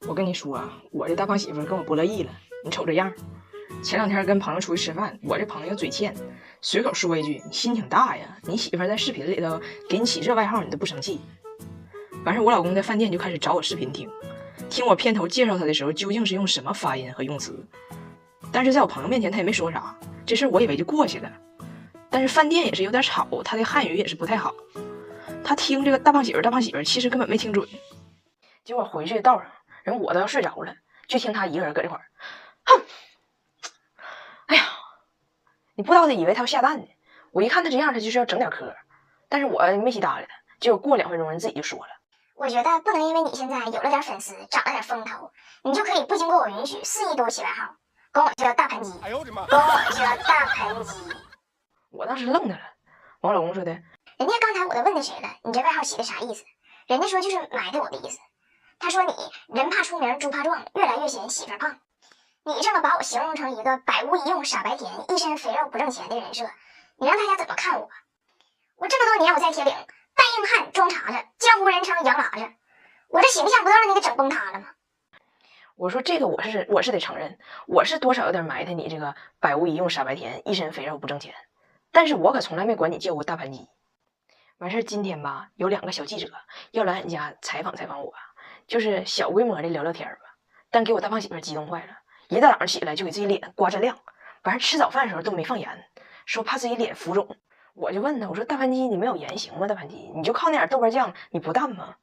我跟你说啊，我这大胖媳妇跟我不乐意了。你瞅这样，前2天跟朋友出去吃饭，我这朋友嘴欠，随口说一句：“你心挺大呀，你媳妇在视频里头给你起这外号，你都不生气。”完事我老公在饭店就开始找我视频听我片头介绍他的时候究竟是用什么发音和用词。但是在我朋友面前他也没说啥，这事我以为就过去了。但是饭店也是有点吵，他的汉语也是不太好，他听这个大胖媳妇其实根本没听准。结果回去的道上，人我都要睡着了，就听他一个人搁这块儿，哼，哎呀，你不知道他以为他要下蛋呢。我一看他这样，他就是要整点嗑，但是我没去搭理他。结果过2分钟，人自己就说了：“我觉得不能因为你现在有了点粉丝，长了点风头，你就可以不经过我允许肆意给我起外号，管我叫大盘鸡，管我叫大盘鸡。”我当时愣着了。我老公说的：“人家刚才我都问那谁了，你这外号起的啥意思？人家说就是埋汰我的意思。他说你人怕出名猪怕壮，越来越嫌媳妇胖。你这么把我形容成一个百无一用傻白甜，一身肥肉不挣钱的人设，你让大家怎么看我？我这么多年我在铁岭带硬汉装碴子，江湖人称洋喇子，我这形象不都让你给整崩塌了吗？”我说这个我是得承认，我是多少有点埋汰你这个百无一用傻白甜，一身肥肉不挣钱，但是我可从来没管你叫过大盘鸡。完事今天吧，有2个小记者要来俺家采访我，就是小规模的聊聊天吧。但给我大胖媳妇激动坏了，一大早上起来就给自己脸刮锃亮，完事吃早饭的时候都没放盐，说怕自己脸浮肿。我就问他，我说大盘鸡你没有盐行吗？大盘鸡你就靠那点豆瓣酱你不淡吗？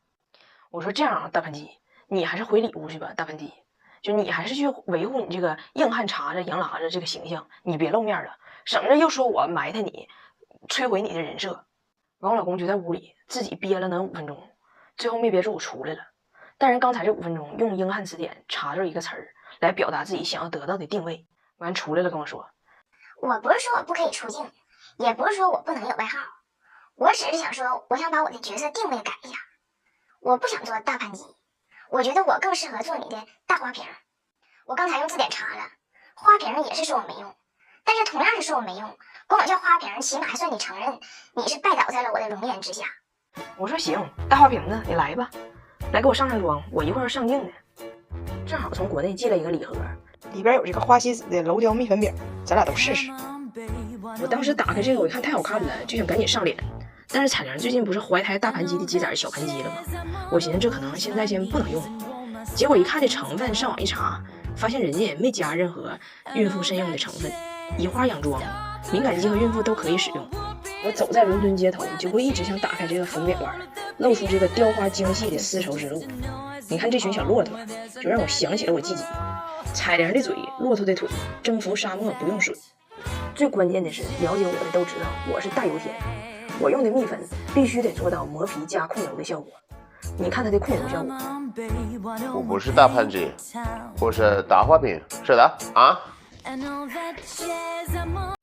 我说这样啊，大盘鸡你还是回里屋去吧，大盘鸡就你还是去维护你这个硬汉碴子洋喇子这个形象，你别露面了，省着又说我埋汰你，摧毁你的人设。完我老公就在屋里自己憋了能5分钟，最后没憋住出来了。但是刚才这5分钟用英汉词典查着一个词儿来表达自己想要得到的定位，完出来了跟我说：“我不是说我不可以出镜，也不是说我不能有外号，我只是想说我想把我的角色定位改一下，我不想做大盘鸡，我觉得我更适合做你的大花瓶。我刚才用字典查了，花瓶也是说我没用，但是同样是说我没用，管我叫花瓶，起码还算你承认你是拜倒在了我的容颜之下。”我说行，大花瓶子你来吧，来给我上妆，我一会儿上镜的。正好从国内寄了一个礼盒，里边有这个花西子的柔焦蜜粉饼，咱俩都试试。我当时打开这个，我一看太好看了，就想赶紧上脸。但是彩玲最近不是怀胎大盘鸡的鸡仔小盘鸡了吗？我寻思这可能现在先不能用。结果一看这成分，上网一查，发现人家也没加任何孕妇慎用的成分，以花养妆，敏感肌和孕妇都可以使用。我走在伦敦街头，就会一直想打开这个粉饼罐，露出这个雕花精细的丝绸之路。你看这群小骆驼，就让我想起了我自己。彩玲的嘴，骆驼的腿，征服沙漠不用水。最关键的是，了解我的都知道，我是大油田。我用的蜜粉必须得做到磨皮加控油的效果。你看它的控油效果。我不是大盘鸡，我是大花瓶，是的啊。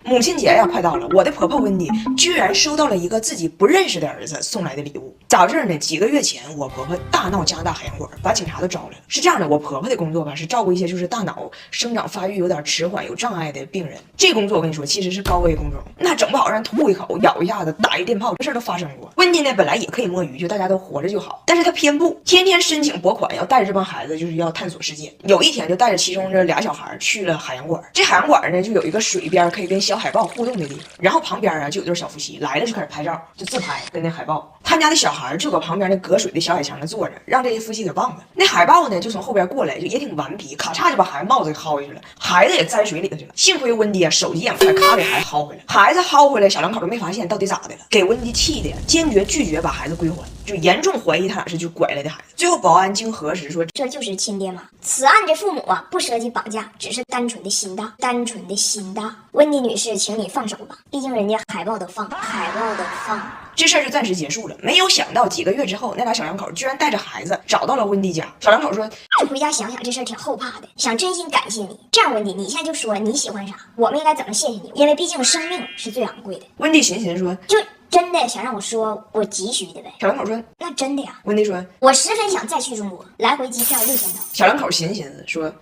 母亲节呀，快到了，我的婆婆温迪居然收到了一个自己不认识的儿子送来的礼物。咋回事呢？几个月前，我婆婆大闹加拿大海洋馆，把警察都招来了。是这样的，我婆婆的工作吧，是照顾一些就是大脑生长发育有点迟缓、有障碍的病人。这工作我跟你说，其实是高危工种，那整不好让吐一口、咬一下子、打一电炮，这事儿都发生过。温迪呢，本来也可以摸鱼，就大家都活着就好，但是她偏不，天天申请拨款，要带着这帮孩子就是要探索世界。有一天就带着其中这2小孩去了海洋馆，这海洋馆呢就有一个水边可以跟小海豹互动的地方，然后旁边啊就有对小夫妻来了就开始拍照，就自拍跟那海豹。他家的小孩就搁旁边那隔水的小矮墙上坐着，让这些夫妻给忘了。那海豹呢就从后边过来，就也挺顽皮，咔嚓就把孩子帽子给薅下去了，孩子也栽水里头去了。幸亏温迪手疾眼快，咔给孩子薅回来。孩子薅回来，小两口都没发现到底咋的了，给温迪气的坚决拒绝把孩子归还，就严重怀疑他俩是就拐来的孩子。最后保安经核实说，这就是亲爹妈。此案的父母啊，不涉及绑架，只是单纯的心大，单纯的心大。温迪女士，请你放手吧，毕竟人家海豹都放，海豹都放。这事儿就暂时结束了。没有想到几个月之后，那俩小两口居然带着孩子找到了温迪家。小两口说，就回家想想，这事儿挺后怕的，想真心感谢你。这样，温迪，你现在就说你喜欢啥，我们应该怎么谢谢你？因为毕竟生命是最昂贵的。温迪寻说，就真的想让我说我急需的呗。小两口说，那真的呀。温迪说，我十分想再去中国，来回机票6000刀。小两口寻说，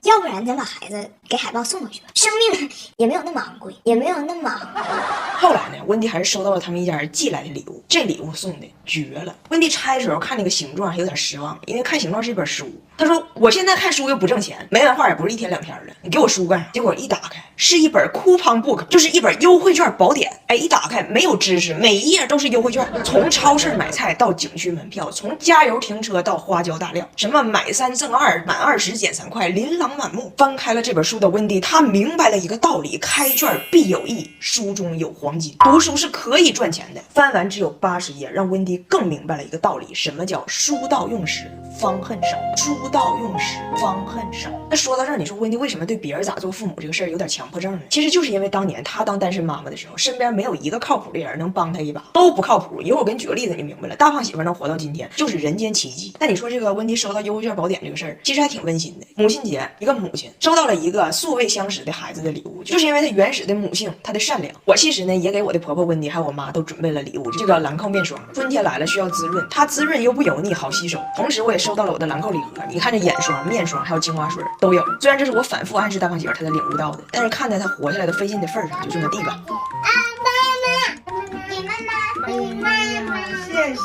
就要不然咱把孩子给海豹送回去吧，生命也没有那么昂贵，也没有那么昂贵。后来呢，温迪还是收到了他们一家人寄来的礼物，这礼物送的绝了。温迪拆的时候看那个形状还有点失望，因为看形状是一本书。他说我现在看书又不挣钱，没文化也不是一天两天的，你给我书干啥？结果一打开是一本 coupon book， 就是一本优惠券宝典。哎，一打开没有知识，每一页都是优惠券，从超市买菜到景区门票，从加油停车到花椒大料，什么买3赠2，满20减3块，琳琅满目。翻开了这本书的温迪，他明白了一个道理：开卷必有益，书中有黄金。读书是可以赚钱的。翻完只有80页，让温迪更明白了一个道理：什么叫书到用时方恨少？书到用时方恨少。那说到这儿，你说温迪为什么对别人咋做父母这个事儿有点强迫症呢？其实就是因为当年他当单身妈妈的时候，身边没有一个靠谱的人能帮他一把，都不靠谱。一会儿我给你举个例子，你明白了。大胖媳妇能活到今天，就是人间奇迹。那你说这个温迪收到优惠券宝典这个事儿，其实还挺温馨的。母亲节，一个母亲收到了一个素未相识的孩子的礼物，就是因为她原始的母性，她的善良。我其实呢也给我的婆婆温迪还有我妈都准备了礼物，这个兰蔻面霜，春天来了需要滋润，它滋润又不油腻，好吸收。同时我也收到了我的兰蔻礼盒，你看这眼霜、面霜还有精华水都有。虽然这是我反复暗示大胖媳妇她才领悟到的，但是看在她活下来的费劲的份上，就这么地吧。谢谢。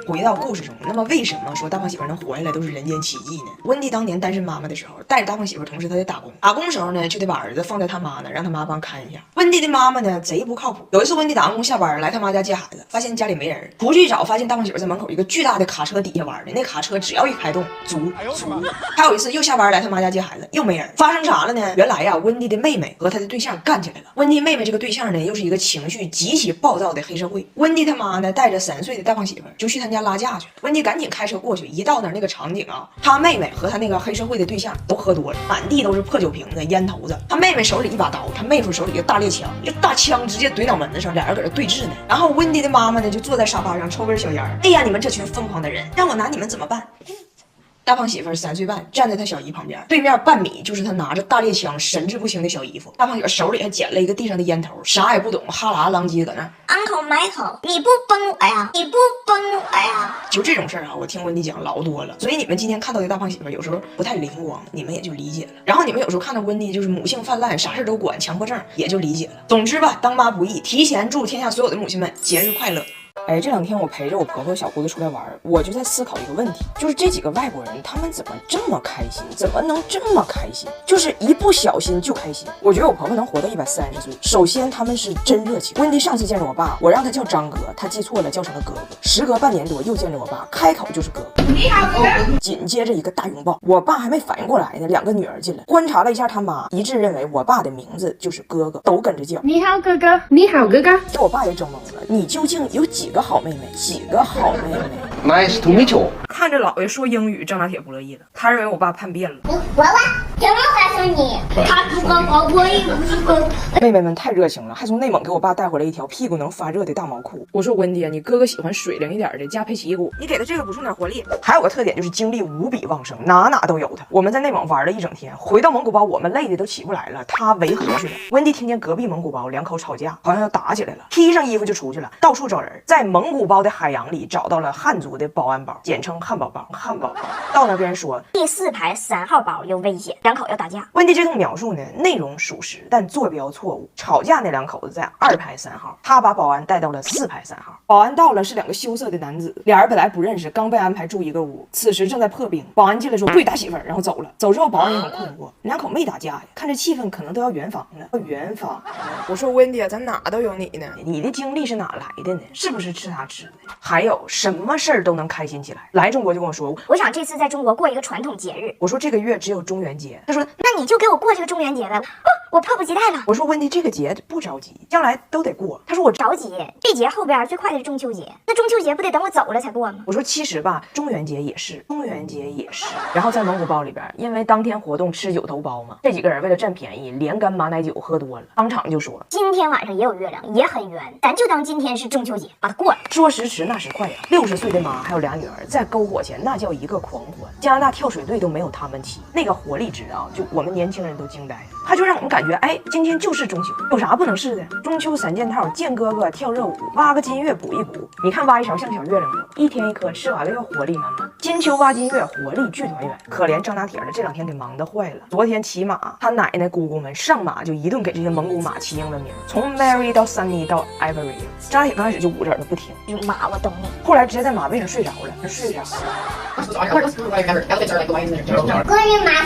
回到故事中，那么为什么说大胖媳妇能活下来都是人间奇迹呢？温迪当年单身妈妈的时候，带着大胖媳妇，同时她在打工，打工的时候呢，就得把儿子放在他妈那，让他妈帮看一下。温迪的妈妈呢，贼不靠谱。有一次温迪打完工下班来他妈家接孩子，发现家里没人，出去一找，发现大胖媳妇在门口一个巨大的卡车底下玩呢。那卡车只要一开动，足。还有一次又下班来他妈家接孩子，又没人，发生啥了呢？原来呀，温迪的妹妹和他的对象干起来了。温迪妹妹这个对象呢，又是一个情绪极其暴躁的黑社会。温迪他妈呢，带着3岁的大胖媳妇就去他家拉架去了。温迪赶紧开车过去，一到那个场景啊，他妹妹和他那个黑社会的对象都喝多了，满地都是破酒瓶子、烟头子。他妹妹手里一把刀，他妹夫手里一个大猎枪，这大枪直接怼脑门子上，俩人搁这对峙呢。然后温迪的妈妈呢，就坐在沙发上抽根小烟。哎呀，你们这群疯狂的人，让我拿你们怎么办？大胖媳妇3岁半站在他小姨旁边，对面半米就是他拿着大猎枪神志不清的小姨夫。大胖媳妇手里还捡了一个地上的烟头，啥也不懂，哈喇啷叽搁那。Uncle Michael， 你不崩我呀？你不崩我呀？就这种事儿啊，我听温迪讲老多了，所以你们今天看到的大胖媳妇有时候不太灵光，你们也就理解了。然后你们有时候看到温迪就是母性泛滥，啥事都管，强迫症也就理解了。总之吧，当妈不易，提前祝天下所有的母亲们节日快乐。哎，这2天我陪着我婆婆小姑子出来玩，我就在思考一个问题，就是这几个外国人他们怎么这么开心，怎么能这么开心，就是一不小心就开心。我觉得我婆婆能活到130岁，首先他们是真热情。温迪上次见着我爸，我让他叫张哥，他记错了，叫成了哥哥。时隔半年多又见着我爸，开口就是哥哥。你好，哥哥。紧接着一个大拥抱，我爸还没反应过来呢，2个女儿进来，观察了一下他妈，一致认为我爸的名字就是哥哥，都跟着叫。你好，哥哥。你好，哥哥。这我爸也整懵了，你究竟有几个好妹妹？几个好妹妹 Nice to meet you。看着姥爷说英语，张大铁不乐意了，他认为我爸叛变了。我怎么还是你？他不跟我也不是跟。妹妹们太热情了，还从内蒙给我爸带回来一条屁股能发热的大毛裤。我说温迪啊，你哥哥喜欢水灵一点的加佩奇骨，你给他这个补充点活力。还有个特点就是精力无比旺盛，哪哪都有他。我们在内蒙玩了一整天，回到蒙古包我们累的都起不来了，他维和去了。温迪听见隔壁蒙古包2口吵架，好像要打起来了，披上衣服就出去了，到处找人，在蒙古包的海洋里找到了汉族的保安包，简称汉堡包。汉堡包到那边说第4排3号包有危险，2口要打架。温迪这通描述呢，内容属实，但坐标错误。吵架那2口子在2排3号，他把保安带到了4排3号。保安到了，是2个羞涩的男子，俩人本来不认识，刚被安排住一个屋，此时正在破冰。保安进来说对打媳妇儿，然后走了。走之后，保安也很困惑，2口没打架呀，看这气氛可能都要圆房了。圆房，我说温迪啊，咱哪都有你呢，你的精力是哪来的呢？是不是吃他吃的？还有什么事儿都能开心起来？来中国就跟我说，我想这次在中国过一个传统节日。我说这个月只有中元节。他说那你就给我过这个中元节呗。我迫不及待了。我说温迪，这个节不着急，将来都得过。他说我着急，这节后边最快的是中秋节，那中秋节不得等我走了才过吗？我说其实吧，中元节也是，中元节也是。然后在蒙古包里边，因为当天活动吃9头包嘛，这几个人为了占便宜，连干马奶酒喝多了，当场就说今天晚上也有月亮，也很圆，咱就当今天是中秋节，把它过了。说时迟那时快呀，60岁的妈还有2女儿在篝火前那叫一个狂欢，加拿大跳水队都没有他们齐，那个活力值啊，就我们年轻人都惊呆了。他就让我们感感觉哎，今天就是中秋，有啥不能试的？中秋3件套，见哥哥跳热舞，挖个金月补一补。你看挖一勺像小月亮不？一天一颗，吃完了要活力满满。金秋挖金月，活力聚团圆。可怜张大铁的这2天给忙得坏了。昨天骑马，他奶奶姑姑们上马就一顿给这些蒙古马起英文名，从 Mary 到 Sunny 到 Ivory。张大铁刚开始就捂着耳朵不听，马我懂你。后来直接在马背上睡着了，睡着了。关于马